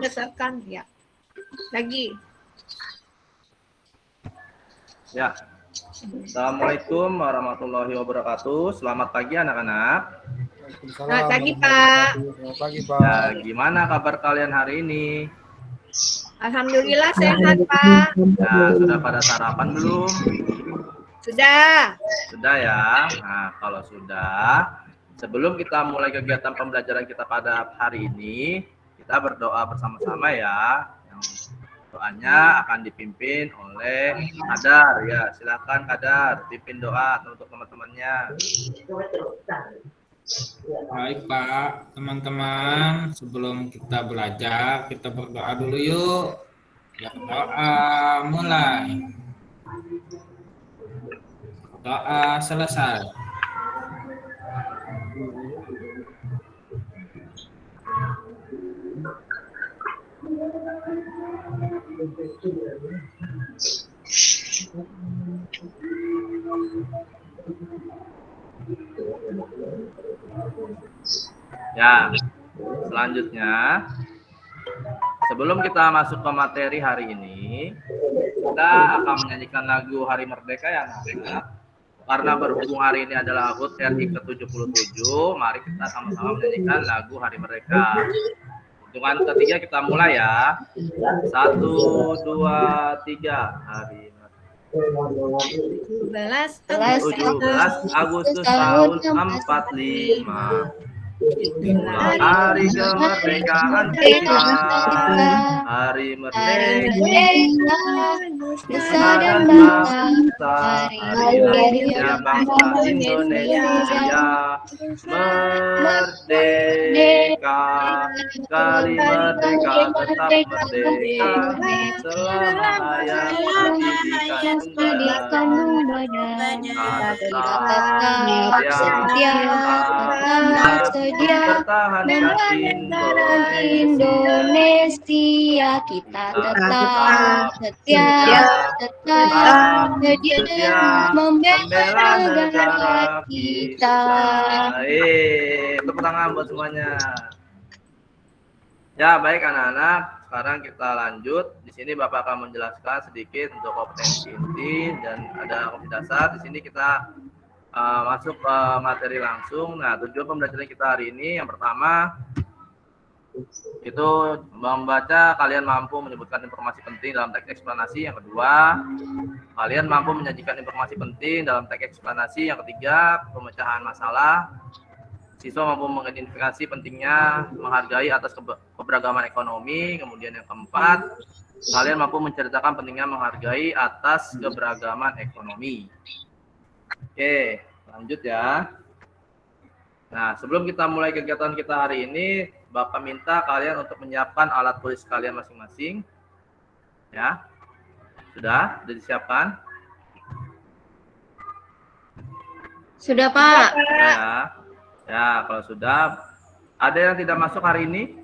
berdasarkan ya. Lagi. Ya. Assalamualaikum warahmatullahi wabarakatuh. Selamat pagi anak-anak. Selamat pagi, Pak. Selamat pagi, Pak. Ya, gimana kabar kalian hari ini? Alhamdulillah sehat, Pak. Ya, sudah pada sarapan belum? Sudah. Sudah ya. Nah, kalau sudah, sebelum kita mulai kegiatan pembelajaran kita pada hari ini, kita berdoa bersama-sama ya. Yang doanya akan dipimpin oleh Kadar ya. Silakan Kadar, pimpin doa untuk teman-temannya. Baik, Pak. Teman-teman, sebelum kita belajar, kita berdoa dulu yuk. Berdoa mulai. Doa selesai. Ya, selanjutnya sebelum kita masuk ke materi hari ini, kita akan menyanyikan lagu Hari Merdeka ya anak-anak. Karena berhubung hari ini adalah HUT RI ke-77, mari kita sama-sama menyanyikan lagu Hari Merdeka. Hitungan ketiga kita mulai ya. 1, 2, 3. Hari 17 Agustus tahun 45. Itulah hari kemerdekaan kita. Hari merdeka nusa dan bangsa. Hari lahirnya bangsa Indonesia. Merdeka, kali merdeka tetap merdeka. Selama hayat pendidikan mempertahankan Indonesia, kita tetap setia membela negara kita. Tepuk tangan buat semuanya. Ya, baik anak-anak. Sekarang kita lanjut. Di sini Bapak akan menjelaskan sedikit untuk kompetensi inti dan ada kompetensi dasar. Di sini kita masuk ke materi langsung. Nah, tujuan pembelajaran kita hari ini yang pertama itu membaca, kalian mampu menyebutkan informasi penting dalam teks eksplanasi. Yang kedua, kalian mampu menyajikan informasi penting dalam teks eksplanasi. Yang ketiga, pemecahan masalah. Siswa mampu mengidentifikasi pentingnya menghargai atas keberagaman ekonomi. Kemudian yang keempat, kalian mampu menceritakan pentingnya menghargai atas keberagaman ekonomi. Oke, lanjut ya. Nah, sebelum kita mulai kegiatan kita hari ini, Bapak minta kalian untuk menyiapkan alat tulis kalian masing-masing. Ya, sudah disiapkan? Sudah, Pak. Ya, kalau sudah, ada yang tidak masuk hari ini?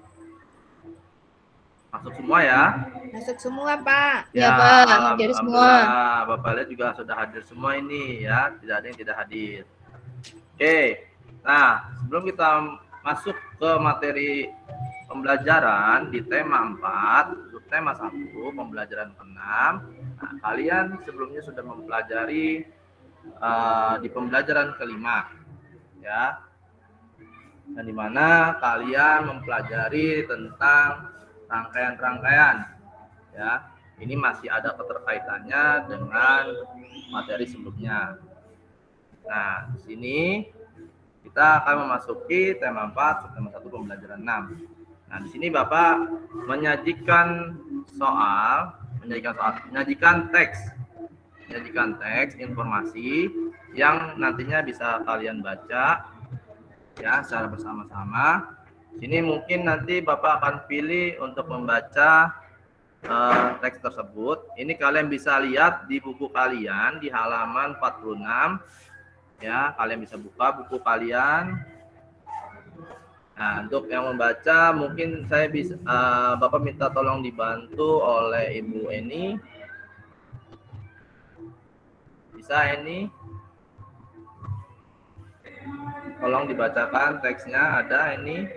Masuk semua ya? Masuk semua, Pak. Ya, Pak. Hadir semua. Bapak lihat juga sudah hadir semua ini ya, tidak ada yang tidak hadir. Oke, nah sebelum kita masuk ke materi pembelajaran di tema 4, subtema 1, pembelajaran 6, nah, kalian sebelumnya sudah mempelajari di pembelajaran kelima, ya. Dan di mana kalian mempelajari tentang rangkaian-rangkaian, ya. Ini masih ada keterkaitannya dengan materi sebelumnya. Nah, di sini kita akan memasuki tema 4, subtema 1, pembelajaran 6. Nah, di sini Bapak menyajikan teks informasi yang nantinya bisa kalian baca ya secara bersama-sama. Sini mungkin nanti Bapak akan pilih untuk membaca teks tersebut. Ini kalian bisa lihat di buku kalian di halaman 46. Ya, kalian bisa buka buku kalian. Nah, untuk yang membaca mungkin saya bisa Bapak minta tolong dibantu oleh Ibu Eni. Bisa Eni? Tolong dibacakan teksnya, ada ini.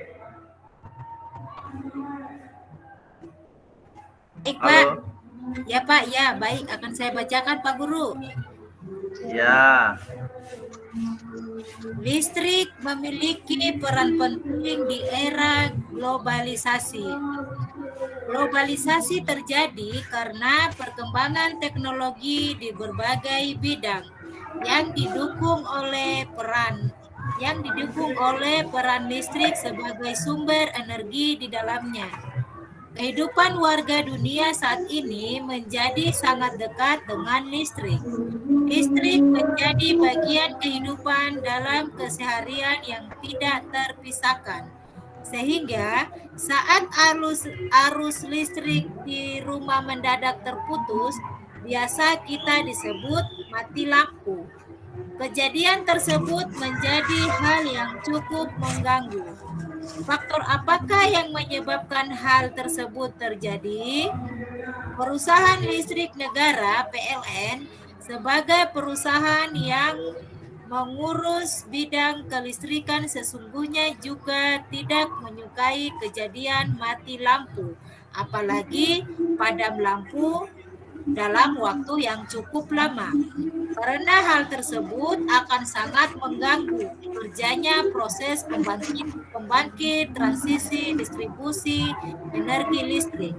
Baik, Pak. Halo. Ya, Pak. Ya, baik. Akan saya bacakan, Pak Guru. Ya. Listrik memiliki peran penting di era globalisasi. Globalisasi terjadi karena perkembangan teknologi di berbagai bidang yang didukung oleh peran listrik sebagai sumber energi di dalamnya. Kehidupan warga dunia saat ini menjadi sangat dekat dengan listrik. Listrik menjadi bagian kehidupan dalam keseharian yang tidak terpisahkan. Sehingga saat arus listrik di rumah mendadak terputus, biasa kita disebut mati lampu. Kejadian tersebut menjadi hal yang cukup mengganggu. Faktor apakah yang menyebabkan hal tersebut terjadi? Perusahaan Listrik Negara (PLN) sebagai perusahaan yang mengurus bidang kelistrikan sesungguhnya juga tidak menyukai kejadian mati lampu, apalagi padam lampu dalam waktu yang cukup lama. Karena hal tersebut akan sangat mengganggu kerjanya proses pembangkit transisi distribusi energi listrik.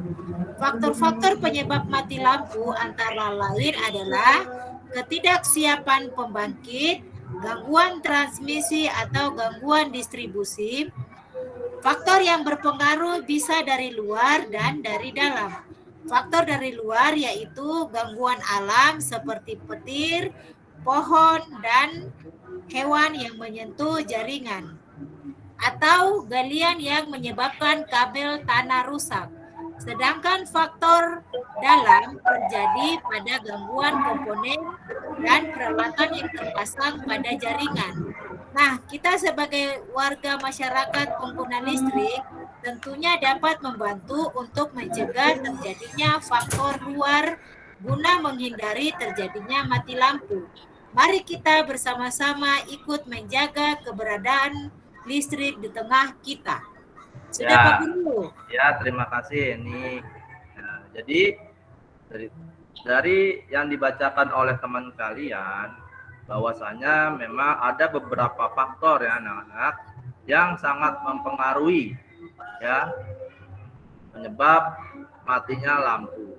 Faktor-faktor penyebab mati lampu antara lain adalah ketidaksiapan pembangkit, gangguan transmisi atau gangguan distribusi. Faktor yang berpengaruh bisa dari luar dan dari dalam. Faktor dari luar yaitu gangguan alam seperti petir, pohon, dan hewan yang menyentuh jaringan, atau galian yang menyebabkan kabel tanah rusak. Sedangkan faktor dalam terjadi pada gangguan komponen dan peralatan yang terpasang pada jaringan. Nah, kita sebagai warga masyarakat pengguna listrik tentunya dapat membantu untuk mencegah terjadinya faktor luar guna menghindari terjadinya mati lampu. Mari kita bersama-sama ikut menjaga keberadaan listrik di tengah kita. Sudah, Ya. Pak Guru? Ya, terima kasih. Ini jadi dari yang dibacakan oleh teman kalian, bahwasanya memang ada beberapa faktor ya anak-anak yang sangat mempengaruhi ya penyebab matinya lampu.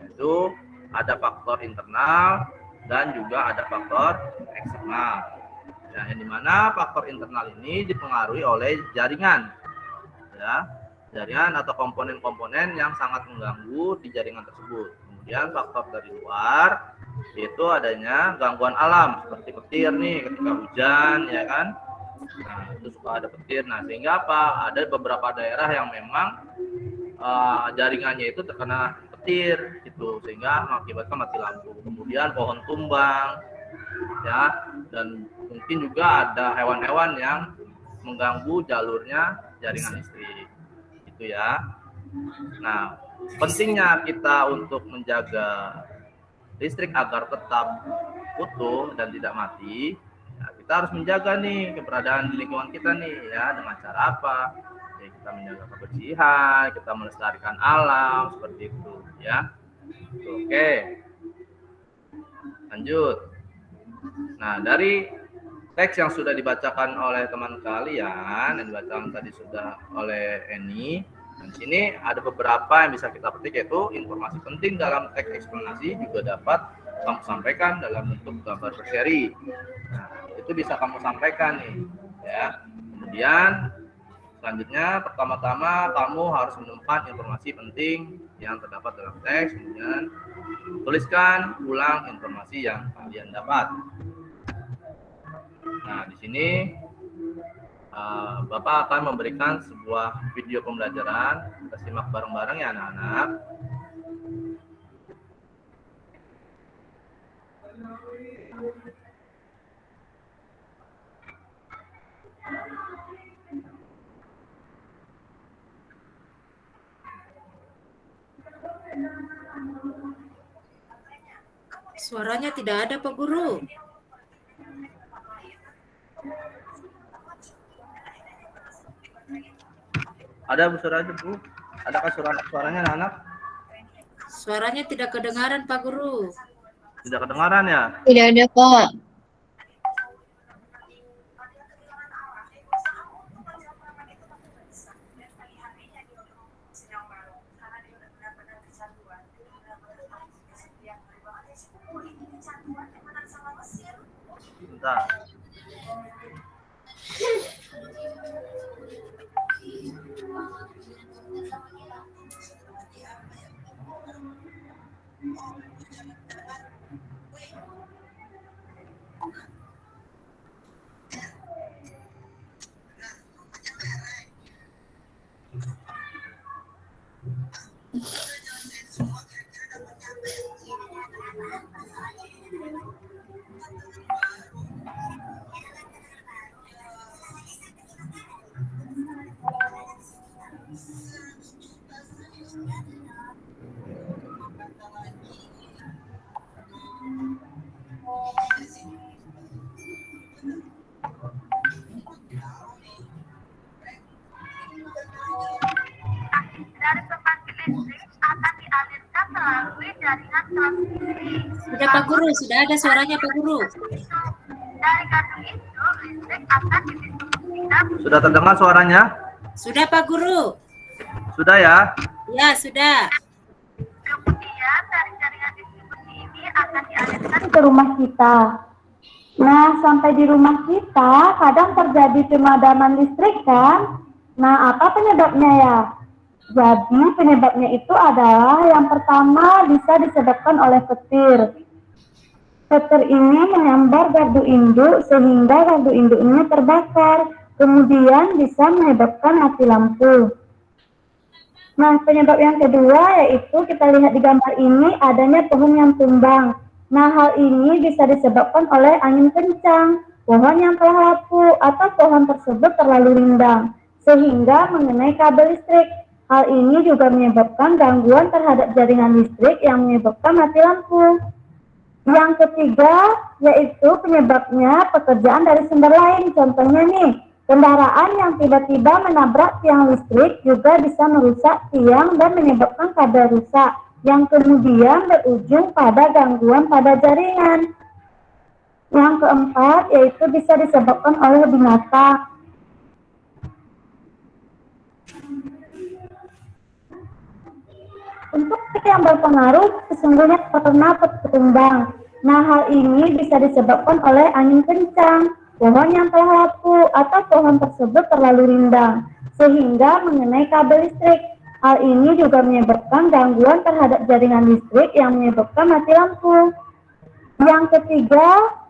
Yaitu ada faktor internal dan juga ada faktor eksternal. Ya, yang dimana faktor internal ini dipengaruhi oleh jaringan. Ya, jaringan atau komponen-komponen yang sangat mengganggu di jaringan tersebut. Kemudian faktor dari luar itu adanya gangguan alam seperti petir nih ketika hujan ya kan. Nah, itu suka ada petir. Nah, sehingga apa? Ada beberapa daerah yang memang jaringannya itu terkena petir gitu sehingga mengakibatkan mati lampu. Kemudian pohon tumbang ya, dan mungkin juga ada hewan-hewan yang mengganggu jalurnya jaringan listrik itu ya. Nah, pentingnya kita untuk menjaga listrik agar tetap utuh dan tidak mati, ya kita harus menjaga nih keberadaan di lingkungan kita nih ya. Dengan cara apa? Ya, kita menjaga kebersihan, kita melestarikan alam seperti itu ya. Oke, lanjut. Nah, dari teks yang sudah dibacakan oleh teman kalian, yang dibacakan tadi sudah oleh Eni, dan sini ada beberapa yang bisa kita petik, yaitu informasi penting dalam teks eksplanasi juga dapat kamu sampaikan dalam bentuk gambar berseri. Nah, itu bisa kamu sampaikan nih, ya. Kemudian selanjutnya, pertama-tama kamu harus menemukan informasi penting yang terdapat dalam teks, kemudian tuliskan ulang informasi yang kalian dapat. Nah, di sini Bapak akan memberikan sebuah video pembelajaran. Kita simak bareng-bareng ya anak-anak. Suaranya tidak ada, Pak Guru. Ada Bu suaranya Bu? Adakah suaranya anak-anak? Suaranya tidak kedengaran, Pak Guru. Tidak kedengaran ya? Tidak ada, Pak. Bentar. Sudah, Pak Guru, sudah ada suaranya, Pak Guru. Sudah terdengar suaranya? Sudah, Pak Guru. Sudah ya? Ya, sudah. Ke rumah kita. Nah, sampai di rumah kita kadang terjadi pemadaman listrik kan? Nah, apa penyebabnya ya? Jadi penyebabnya itu adalah yang pertama bisa disebabkan oleh petir. Petir ini menyambar gardu induk sehingga gardu induk ini terbakar. Kemudian bisa menyebabkan mati lampu. Nah, penyebab yang kedua yaitu kita lihat di gambar ini adanya pohon yang tumbang. Nah, hal ini bisa disebabkan oleh angin kencang, pohon yang telah rapuh, atau pohon tersebut terlalu rindang, sehingga mengenai kabel listrik. Hal ini juga menyebabkan gangguan terhadap jaringan listrik yang menyebabkan mati lampu. Yang ketiga, yaitu penyebabnya pekerjaan dari sumber lain. Contohnya nih, kendaraan yang tiba-tiba menabrak tiang listrik juga bisa merusak tiang dan menyebabkan kabel rusak, yang kemudian berujung pada gangguan pada jaringan. Yang keempat, yaitu bisa disebabkan oleh binatang. Untuk yang berpengaruh, sesungguhnya terkena tumbang. Nah, hal ini bisa disebabkan oleh angin kencang, pohon yang telah rapuh, atau pohon tersebut terlalu rindang, sehingga mengenai kabel listrik. Hal ini juga menyebabkan gangguan terhadap jaringan listrik yang menyebabkan mati lampu. Yang ketiga,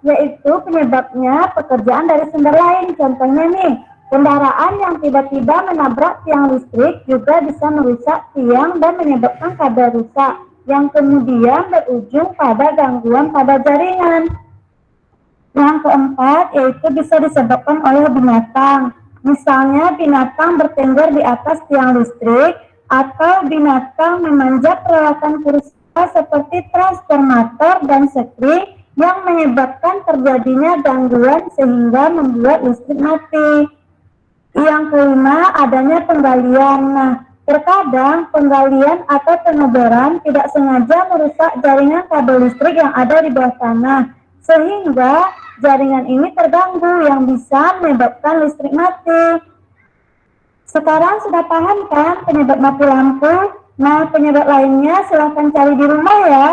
yaitu penyebabnya pekerjaan dari sumber lain. Contohnya nih, kendaraan yang tiba-tiba menabrak tiang listrik juga bisa merusak tiang dan menyebabkan kabel rusak, yang kemudian berujung pada gangguan pada jaringan. Yang keempat, yaitu bisa disebabkan oleh binatang. Misalnya binatang bertengger di atas tiang listrik, atau binatang memanjat peralatan kursa seperti transformator dan sekring yang menyebabkan terjadinya gangguan sehingga membuat listrik mati. Yang kelima, adanya penggalian. Nah, terkadang penggalian atau pengeboran tidak sengaja merusak jaringan kabel listrik yang ada di bawah tanah, sehingga jaringan ini terganggu yang bisa menyebabkan listrik mati. Sekarang sudah paham kan penyebab mati lampu? Nah, penyebab lainnya silahkan cari di rumah ya.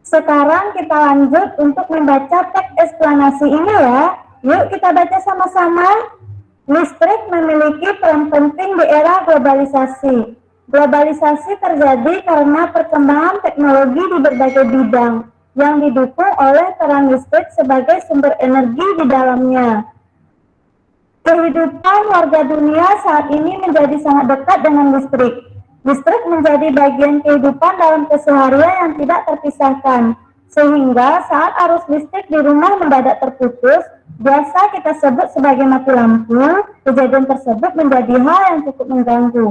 Sekarang kita lanjut untuk membaca teks eksplanasi ini ya. Yuk kita baca sama-sama. Listrik memiliki peran penting di era globalisasi. Globalisasi terjadi karena perkembangan teknologi di berbagai bidang yang didukung oleh peran listrik sebagai sumber energi di dalamnya. Kehidupan warga dunia saat ini menjadi sangat dekat dengan listrik. Listrik menjadi bagian kehidupan dalam keseharian yang tidak terpisahkan. Sehingga saat arus listrik di rumah mendadak terputus, biasa kita sebut sebagai mati lampu, kejadian tersebut menjadi hal yang cukup mengganggu.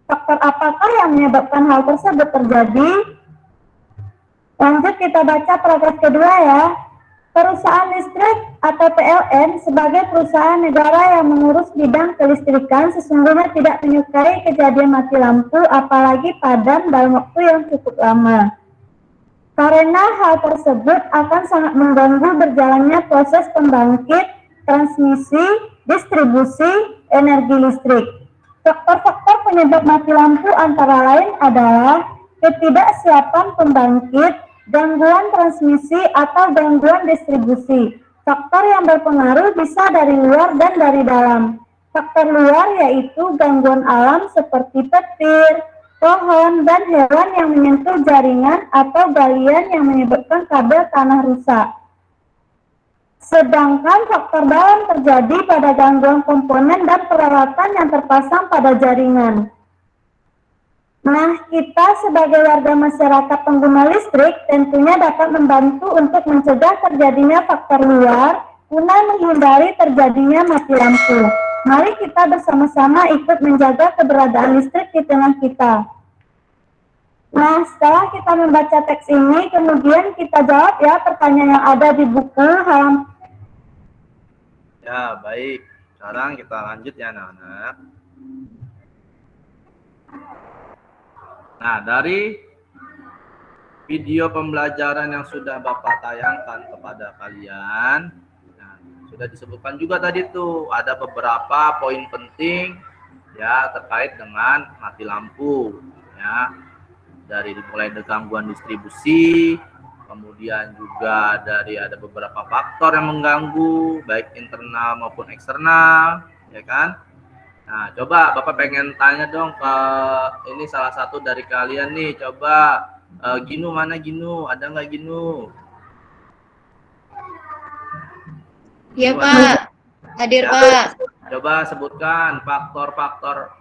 Faktor apakah yang menyebabkan hal tersebut terjadi? Lanjut kita baca paragraf kedua ya. Perusahaan listrik atau PLN sebagai perusahaan negara yang mengurus bidang kelistrikan sesungguhnya tidak menyukai kejadian mati lampu apalagi padam dalam waktu yang cukup lama. Karena hal tersebut akan sangat mengganggu berjalannya proses pembangkit, transmisi, distribusi energi listrik. Faktor-faktor penyebab mati lampu antara lain adalah ketidaksiapan pembangkit, gangguan transmisi atau gangguan distribusi. Faktor yang berpengaruh bisa dari luar dan dari dalam. Faktor luar yaitu gangguan alam seperti petir, pohon, dan hewan yang menyentuh jaringan atau galian yang menyebabkan kabel tanah rusak. Sedangkan faktor dalam terjadi pada gangguan komponen dan peralatan yang terpasang pada jaringan. Nah, kita sebagai warga masyarakat pengguna listrik tentunya dapat membantu untuk mencegah terjadinya faktor luar guna menghindari terjadinya mati lampu. Mari kita bersama-sama ikut menjaga keberadaan listrik di tengah kita. Nah, setelah kita membaca teks ini, kemudian kita jawab ya pertanyaan yang ada di buku halaman. Ya, baik. Sekarang kita lanjut ya anak-anak. Nah, dari video pembelajaran yang sudah Bapak tayangkan kepada kalian, nah, sudah disebutkan juga tadi tuh ada beberapa poin penting ya terkait dengan mati lampu ya. Mulai dari gangguan distribusi, kemudian juga dari ada beberapa faktor yang mengganggu baik internal maupun eksternal, ya kan? Nah, coba Bapak pengen tanya dong ke ini salah satu dari kalian nih, coba Ginu mana Ginu? Ada nggak Ginu? Iya Pak, hadir Pak. Coba sebutkan faktor-faktor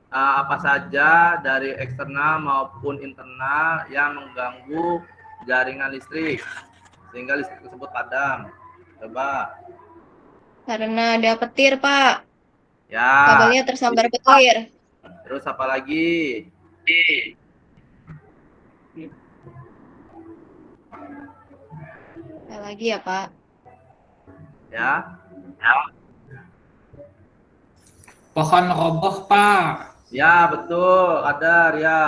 apa saja dari eksternal maupun internal yang mengganggu jaringan listrik sehingga listrik tersebut padam. Coba. Karena ada petir Pak. Ya. Kabelnya tersambar petir. Terus apa lagi? Ada lagi ya Pak. Ya. Pohon roboh Pak. Ya betul, ada ya.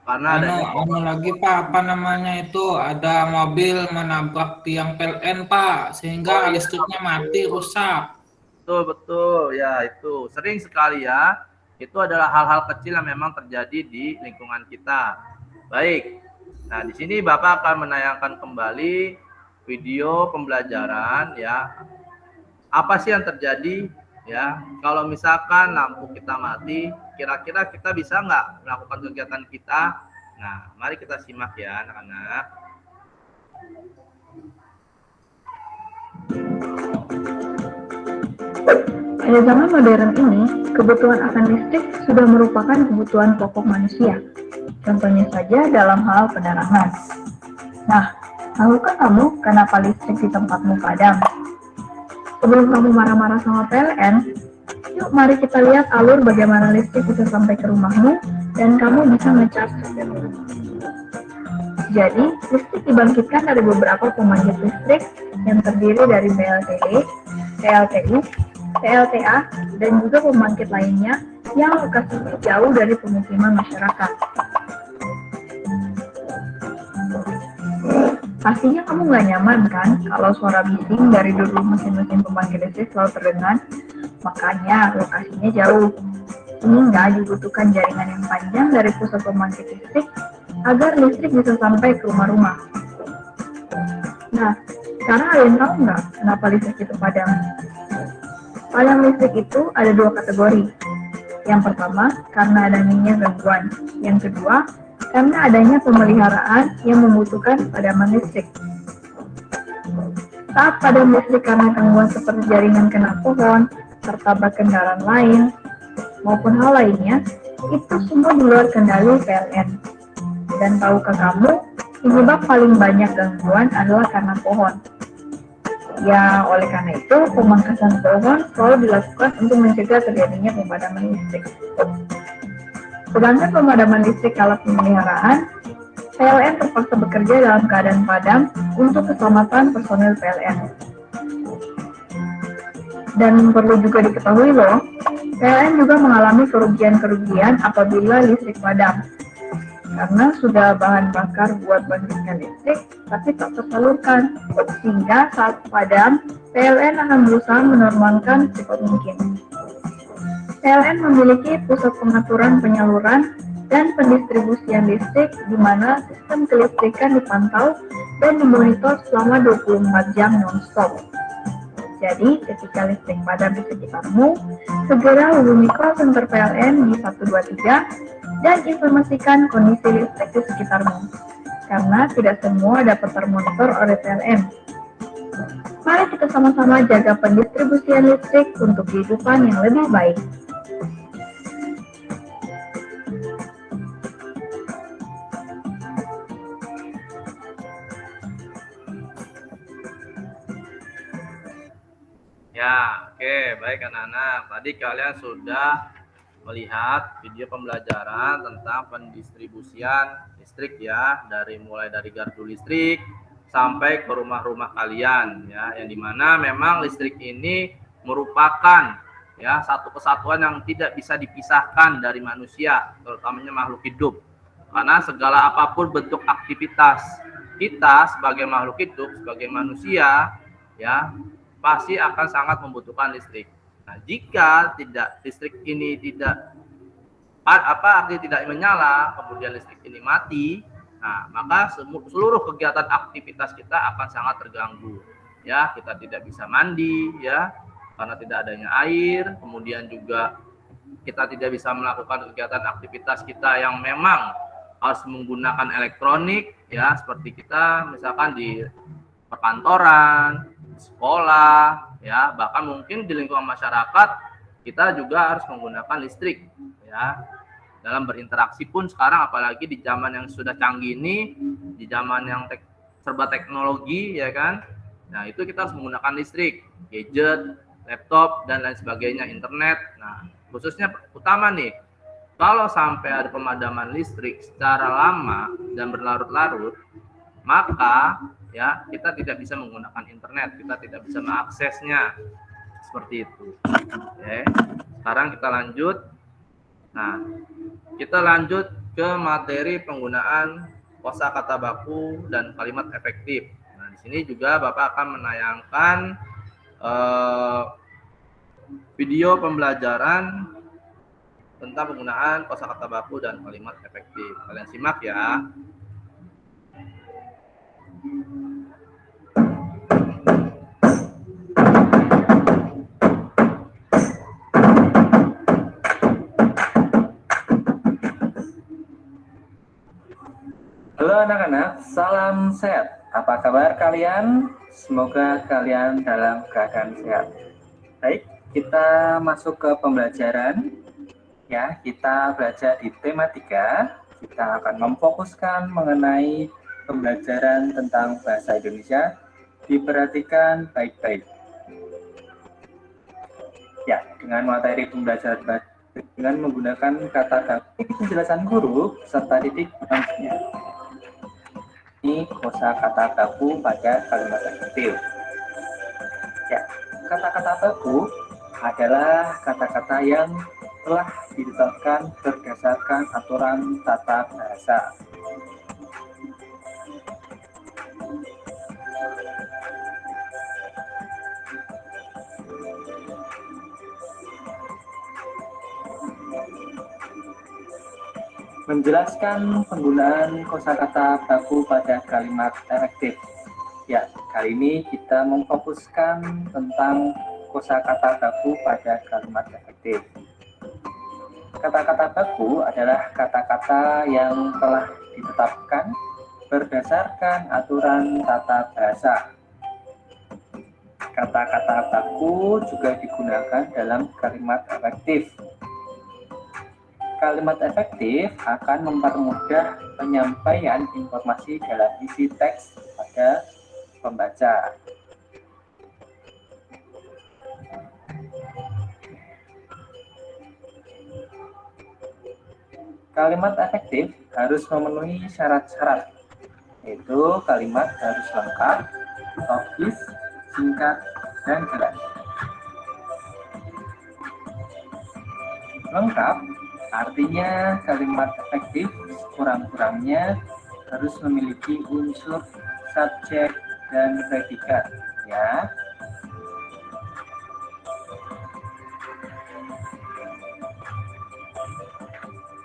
Karena ada lagi Pak, apa namanya itu ada mobil menabrak tiang PLN Pak, sehingga listriknya mati rusak. betul ya itu sering sekali ya. Itu adalah hal-hal kecil yang memang terjadi di lingkungan kita. Baik. Nah, di sini Bapak akan menayangkan kembali video pembelajaran ya. Apa sih yang terjadi ya kalau misalkan lampu kita mati, kira-kira kita bisa nggak melakukan kegiatan kita? Nah, mari kita simak ya anak-anak. Pada zaman modern ini, kebutuhan akan listrik sudah merupakan kebutuhan pokok manusia. Contohnya saja dalam hal penerangan. Nah, tahukah kamu kenapa listrik di tempatmu padam? Sebelum kamu marah-marah sama PLN, yuk mari kita lihat alur bagaimana listrik bisa sampai ke rumahmu dan kamu bisa ngecas. Jadi, listrik dibangkitkan dari beberapa pembangkit listrik yang terdiri dari BLTD, PLTU, PLTA, dan juga pembangkit lainnya yang lokasinya jauh dari pemukiman masyarakat. Pastinya kamu nggak nyaman kan kalau suara bising dari dulu mesin-mesin pembangkit listrik selalu terdengar, makanya lokasinya jauh. Sehingga dibutuhkan jaringan yang panjang dari pusat pembangkit listrik agar listrik bisa sampai ke rumah-rumah. Nah, sekarang ada yang tahu nggak kenapa listrik itu padam? Padam listrik itu ada dua kategori. Yang pertama, karena adanya gangguan. Yang kedua, karena adanya pemeliharaan yang membutuhkan padaman listrik. Saat padam listrik karena gangguan seperti jaringan kena pohon, tertabrak kendaraan lain, maupun hal lainnya, itu semua di luar kendali PLN. Dan tahukah kamu, penyebab paling banyak gangguan adalah karena pohon. Ya, oleh karena itu, pemangkasan pohon selalu dilakukan untuk mencegah terjadinya pemadaman listrik. Sedangkan pemadaman listrik alat pemeliharaan PLN terpaksa bekerja dalam keadaan padam untuk keselamatan personil PLN. Dan perlu juga diketahui loh, PLN juga mengalami kerugian-kerugian apabila listrik padam. Karena sudah bahan bakar buat bangkitkan listrik, tapi tak tersalurkan. Sehingga saat padam, PLN akan berusaha menormalkan secepat mungkin. PLN memiliki pusat pengaturan penyaluran dan pendistribusian listrik di mana sistem kelistrikan dipantau dan dimonitor selama 24 jam non-stop. Jadi, ketika listrik padam di sekitarmu, segera hubungi call center PLN di 123 dan informasikan kondisi listrik di sekitarmu. Karena tidak semua dapat termonitor oleh PLN. Mari kita sama-sama jaga pendistribusian listrik untuk kehidupan yang lebih baik. Ya, oke, baik anak-anak. Tadi kalian sudah melihat video pembelajaran tentang pendistribusian listrik ya, mulai dari gardu listrik sampai ke rumah-rumah kalian ya, yang dimana memang listrik ini merupakan ya satu kesatuan yang tidak bisa dipisahkan dari manusia, terutamanya makhluk hidup. Karena segala apapun bentuk aktivitas kita sebagai makhluk hidup, sebagai manusia ya, pasti akan sangat membutuhkan listrik. Nah, jika listrik ini tidak menyala, kemudian listrik ini mati, nah maka seluruh kegiatan aktivitas kita akan sangat terganggu. Ya, kita tidak bisa mandi ya, karena tidak adanya air, kemudian juga kita tidak bisa melakukan kegiatan aktivitas kita yang memang harus menggunakan elektronik ya, seperti kita misalkan di perkantoran, sekolah ya, bahkan mungkin di lingkungan masyarakat kita juga harus menggunakan listrik ya. Dalam berinteraksi pun sekarang, apalagi di zaman yang sudah canggih ini, di zaman yang serba teknologi ya kan, nah itu kita harus menggunakan listrik, gadget, laptop dan lain sebagainya, internet. Nah khususnya utama nih, kalau sampai ada pemadaman listrik secara lama dan berlarut-larut, maka ya kita tidak bisa menggunakan internet, kita tidak bisa mengaksesnya, seperti itu. Oke. Sekarang kita lanjut. Nah, kita lanjut ke materi penggunaan kosakata baku dan kalimat efektif. Nah, di sini juga Bapak akan menayangkan video pembelajaran tentang penggunaan kosakata baku dan kalimat efektif. Kalian simak ya. Halo anak-anak, salam sehat. Apa kabar kalian? Semoga kalian dalam keadaan sehat. Baik, kita masuk ke pembelajaran. Ya, kita belajar di tema 3. Kita akan memfokuskan mengenai pembelajaran tentang bahasa Indonesia. Diperhatikan baik-baik. Ya, dengan materi pembelajaran dengan menggunakan kata ganti penjelasan guru serta titik penentunya. Ini kosakata baku pada kalimat efektif. Ya, kata-kata baku adalah kata-kata yang telah ditetapkan berdasarkan aturan tata bahasa. Menjelaskan penggunaan kosakata baku pada kalimat efektif. Ya, kali ini kita memfokuskan tentang kosakata baku pada kalimat efektif. Kata-kata baku adalah kata-kata yang telah ditetapkan berdasarkan aturan tata bahasa. Kata-kata baku juga digunakan dalam kalimat efektif. Kalimat efektif akan mempermudah penyampaian informasi dalam isi teks pada pembaca. Kalimat efektif harus memenuhi syarat-syarat, yaitu kalimat harus lengkap, logis, singkat, dan jelas. Lengkap artinya kalimat efektif kurang-kurangnya harus memiliki unsur subjek dan predikat, ya.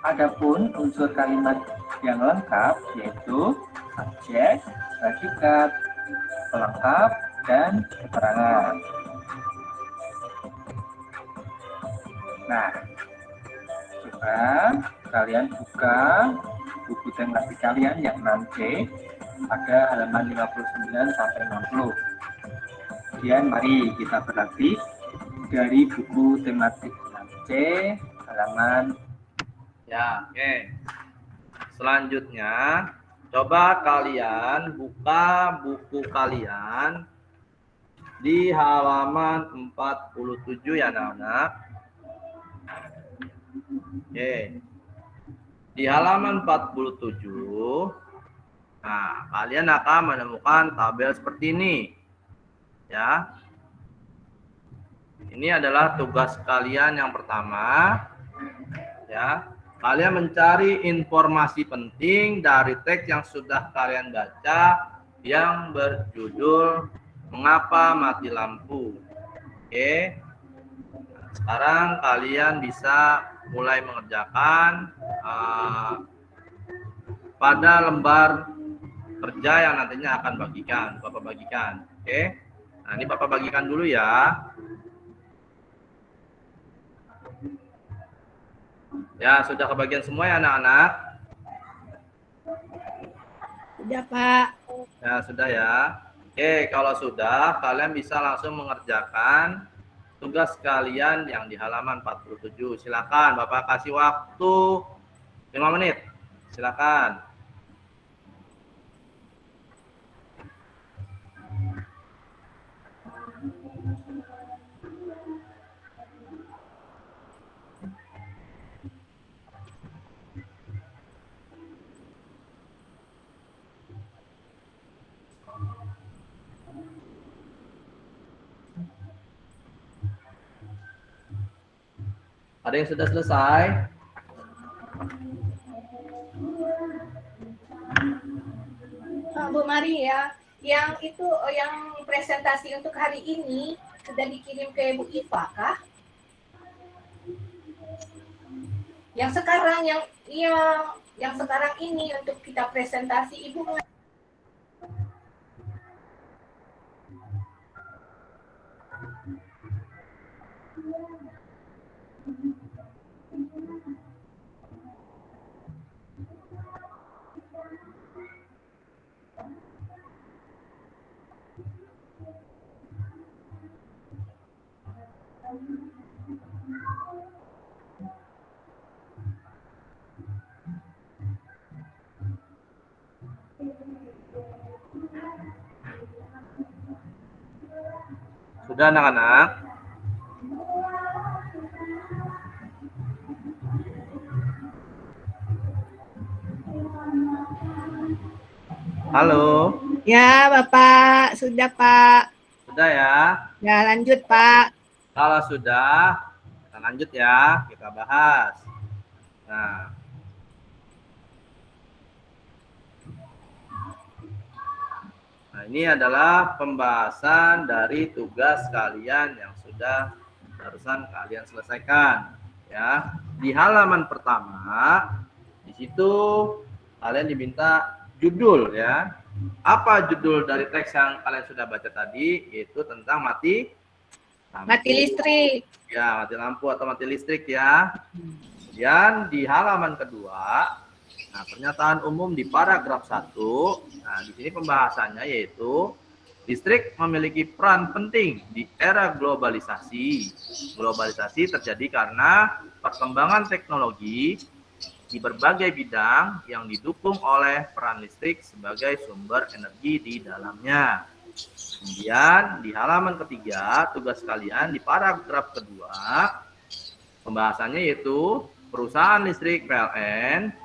Adapun unsur kalimat yang lengkap yaitu subjek, predikat, pelengkap, dan keterangan. Nah, coba kalian buka buku tematik kalian yang 6C pada halaman 59 sampai 60. Kemudian mari kita berlatih dari buku tematik 6C halaman. Ya, oke. Selanjutnya, coba kalian buka buku kalian di halaman 47 ya anak-anak. Oke. Di halaman 47, nah, kalian akan menemukan tabel seperti ini. Ya. Ini adalah tugas kalian yang pertama. Ya. Kalian mencari informasi penting dari teks yang sudah kalian baca yang berjudul Mengapa Mati Lampu. Oke. Sekarang kalian bisa mulai mengerjakan pada lembar kerja yang nantinya akan Bapak bagikan. Oke. Nah, ini Bapak bagikan dulu ya. Ya, sudah kebagian semua ya anak-anak? Sudah, Pak. Ya, sudah ya. Oke, kalau sudah, kalian bisa langsung mengerjakan tugas kalian yang di halaman 47. Silakan, Bapak kasih waktu 5 menit. Silakan. Ada yang sudah selesai? Bu Mari ya, yang itu yang presentasi untuk hari ini sudah dikirim ke Bu Iva kah? Yang sekarang yang sekarang ini untuk kita presentasi Ibu Sudah anak-anak? Halo? Ya, Bapak. Sudah, Pak. Sudah ya? Ya, lanjut, Pak. Kalau sudah, kita lanjut ya, kita bahas. Nah, ini adalah pembahasan dari tugas kalian yang sudah barusan kalian selesaikan. Ya, di halaman pertama, di situ kalian diminta judul ya. Apa judul dari teks yang kalian sudah baca tadi? Yaitu tentang mati listrik. Ya, mati lampu atau mati listrik ya. Kemudian di halaman kedua, nah pernyataan umum di paragraf 1. Nah, di sini pembahasannya yaitu listrik memiliki peran penting di era globalisasi. Globalisasi terjadi karena perkembangan teknologi di berbagai bidang yang didukung oleh peran listrik sebagai sumber energi di dalamnya. Kemudian di halaman ketiga, tugas kalian di paragraf kedua, pembahasannya yaitu perusahaan listrik PLN,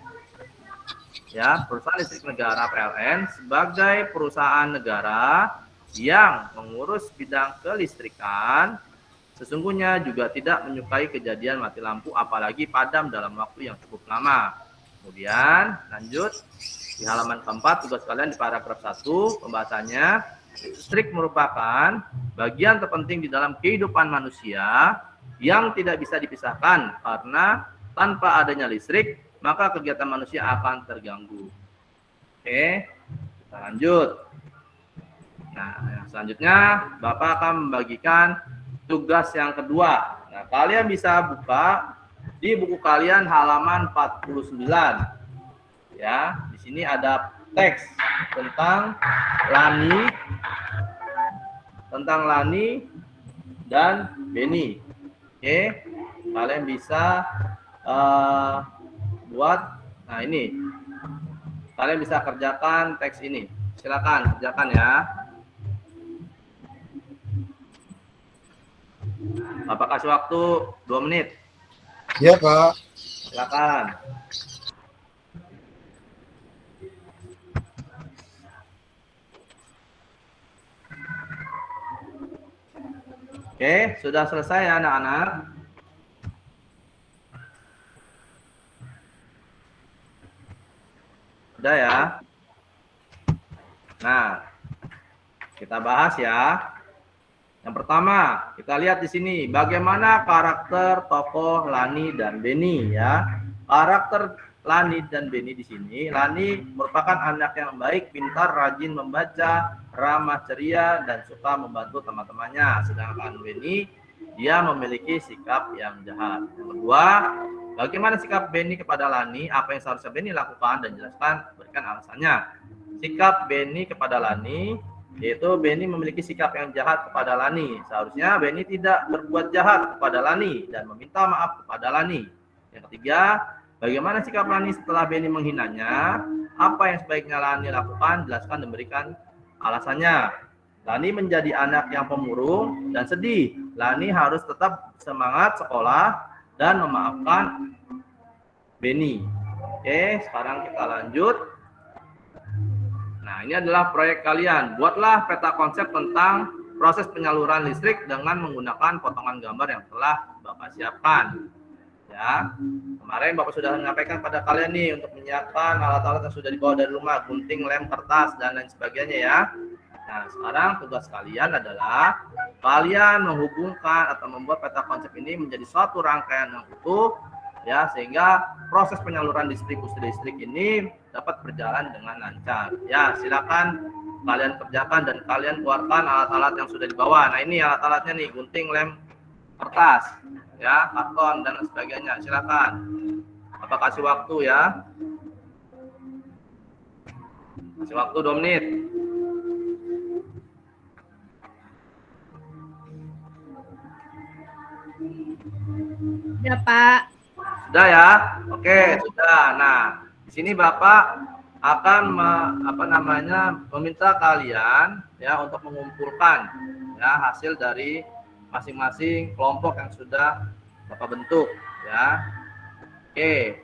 ya, perusahaan listrik negara PLN sebagai perusahaan negara yang mengurus bidang kelistrikan, sesungguhnya juga tidak menyukai kejadian mati lampu apalagi padam dalam waktu yang cukup lama. Kemudian lanjut di halaman keempat, tugas kalian di paragraf 1 pembahasannya, listrik merupakan bagian terpenting di dalam kehidupan manusia yang tidak bisa dipisahkan karena tanpa adanya listrik maka kegiatan manusia akan terganggu. Oke, kita lanjut. Nah, yang selanjutnya Bapak akan membagikan tugas yang kedua. Nah, kalian bisa buka di buku kalian halaman 49. Ya, di sini ada teks tentang Lani dan Beni. Oke, kalian bisa buat. Nah, ini kalian bisa kerjakan teks ini. Silakan kerjakan ya. Bapak kasih waktu 2 menit. Iya, Pak. Silakan. Oke, sudah selesai ya anak-anak? Sudah ya? Nah, kita bahas ya. Yang pertama, kita lihat di sini bagaimana karakter tokoh Lani dan Beni ya. Karakter Lani dan Beni di sini, Lani merupakan anak yang baik, pintar, rajin membaca, ramah ceria dan suka membantu teman-temannya. Sedangkan Beni, dia memiliki sikap yang jahat. Yang kedua, bagaimana sikap Beni kepada Lani? Apa yang seharusnya Beni lakukan dan jelaskan, berikan alasannya. Sikap Beni kepada Lani, yaitu Beni memiliki sikap yang jahat kepada Lani. Seharusnya Beni tidak berbuat jahat kepada Lani dan meminta maaf kepada Lani. Yang ketiga, bagaimana sikap Lani setelah Beni menghinanya? Apa yang sebaiknya Lani lakukan? Jelaskan dan berikan alasannya. Lani menjadi anak yang pemurung dan sedih. Lani harus tetap semangat sekolah dan memaafkan Beni. Oke, sekarang kita lanjut. Nah, ini adalah proyek kalian. Buatlah peta konsep tentang proses penyaluran listrik dengan menggunakan potongan gambar yang telah Bapak siapkan. Ya, kemarin Bapak sudah menyampaikan pada kalian nih untuk menyiapkan alat-alat yang sudah dibawa dari rumah, gunting, lem, kertas, dan lain sebagainya ya. Nah, sekarang tugas kalian adalah kalian menghubungkan atau membuat peta konsep ini menjadi suatu rangkaian yang utuh, ya, sehingga proses penyaluran distribusi listrik ini dapat berjalan dengan lancar. Ya, silakan kalian kerjakan dan kalian keluarkan alat-alat yang sudah dibawa. Nah, ini alat-alatnya nih, gunting, lem, kertas, ya, karton dan sebagainya. Silakan. Bapak kasih waktu ya. Kasih waktu 2 menit. Ya, Pak. Sudah ya? Oke, sudah. Nah, di sini Bapak akan meminta kalian ya untuk mengumpulkan ya hasil dari masing-masing kelompok yang sudah Bapak bentuk ya. Oke.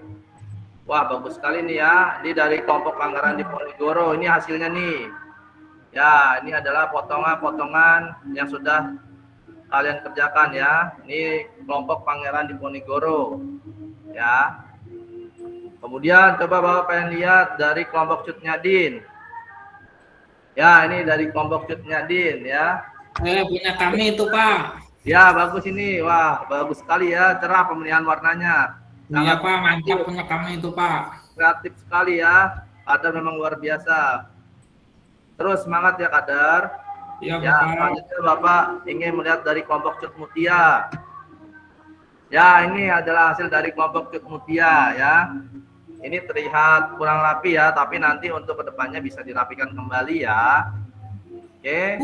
Wah, bagus sekali nih ya. Ini dari kelompok Pangeran Diponegoro. Ini hasilnya nih. Ya, ini adalah potongan-potongan yang sudah kalian kerjakan ya. Ini kelompok Pangeran Diponegoro. Ya. Kemudian coba Bapak pengen lihat dari kelompok Cut Nyadin. Ya, ini dari kelompok Cut Nyadin ya. Punya kami itu, Pak. Ya, bagus ini. Wah, bagus sekali ya, cerah pemilihan warnanya. Iya, Pak, mantap punya kami itu, Pak. Kreatif sekali ya. Kadar memang luar biasa. Terus semangat ya, Kadar. Iya, Ya, Bapak. selanjutnya Bapak ingin melihat dari kelompok Cut Mutia. Ya, ini adalah hasil dari kelompok Cut Mutia ya. Ini terlihat kurang rapi ya, tapi nanti untuk kedepannya bisa dirapikan kembali ya. Oke.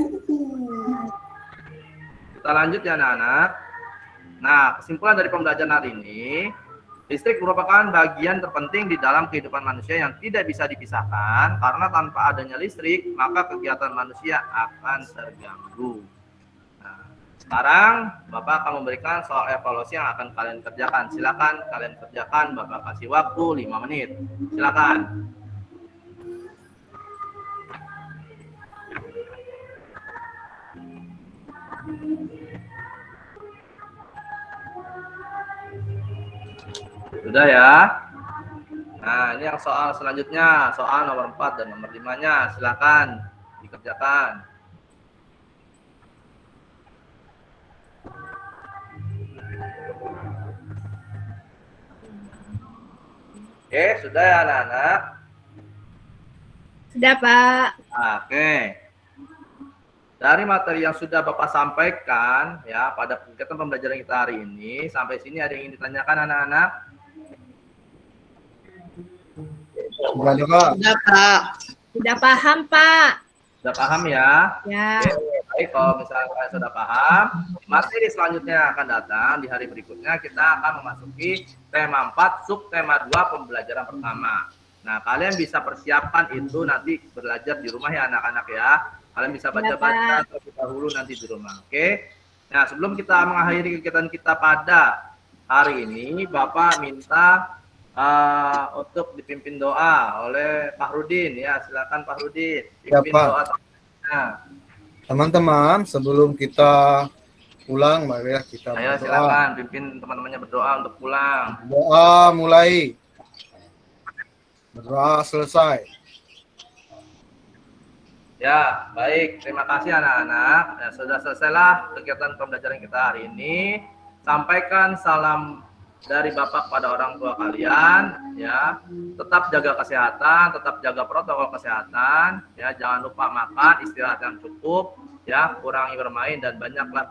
Kita lanjut ya anak-anak. Nah, kesimpulan dari pembelajaran hari ini, listrik merupakan bagian terpenting di dalam kehidupan manusia yang tidak bisa dipisahkan, karena tanpa adanya listrik, maka kegiatan manusia akan terganggu. Nah, Sekarang Bapak akan memberikan soal evaluasi yang akan kalian kerjakan. Silakan kalian kerjakan, Bapak kasih waktu 5 menit. Silakan. Sudah ya? Nah, ini yang soal selanjutnya, soal nomor 4 dan nomor 5-nya. Silakan dikerjakan. Oke, sudah ya anak-anak? Sudah, Pak. Oke. Dari materi yang sudah Bapak sampaikan ya pada kegiatan pembelajaran kita hari ini, sampai sini ada yang ingin ditanyakan anak-anak? Sudah, Pak. Sudah paham, Pak. Sudah paham ya? Ya. Oke, baik, kalau misalnya kalian sudah paham, materi selanjutnya yang akan datang di hari berikutnya kita akan memasuki tema 4, subtema 2 pembelajaran pertama. Nah, kalian bisa persiapkan itu nanti belajar di rumah ya anak-anak ya. Kalian bisa baca-baca terlebih dahulu nanti di rumah, oke? Nah, sebelum kita mengakhiri kegiatan kita pada hari ini, Bapak minta untuk dipimpin doa oleh Pak Rudin ya. Silakan Pak Rudin pimpin doa. Teman-teman, sebelum kita pulang, marilah kita berdoa. Silakan pimpin teman-temannya berdoa untuk pulang. Doa mulai. Berdoa selesai. Ya, baik. Terima kasih anak-anak. Ya, sudah selesailah kegiatan pembelajaran kita hari ini. Sampaikan salam dari Bapak pada orang tua kalian ya. Tetap jaga kesehatan, tetap jaga protokol kesehatan ya. Jangan lupa makan, istirahat yang cukup ya, kurangi bermain dan banyaklah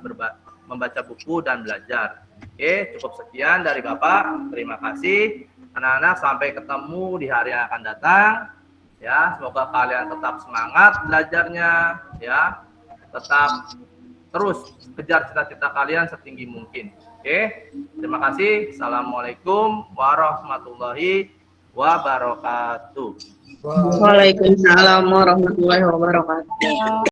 membaca buku dan belajar. Oke, cukup sekian dari Bapak. Terima kasih anak-anak, sampai ketemu di hari yang akan datang ya. Semoga kalian tetap semangat belajarnya ya. Tetap terus kejar cita-cita kalian setinggi mungkin. Oke, terima kasih. Assalamualaikum warahmatullahi wabarakatuh. Waalaikumsalam warahmatullahi wabarakatuh.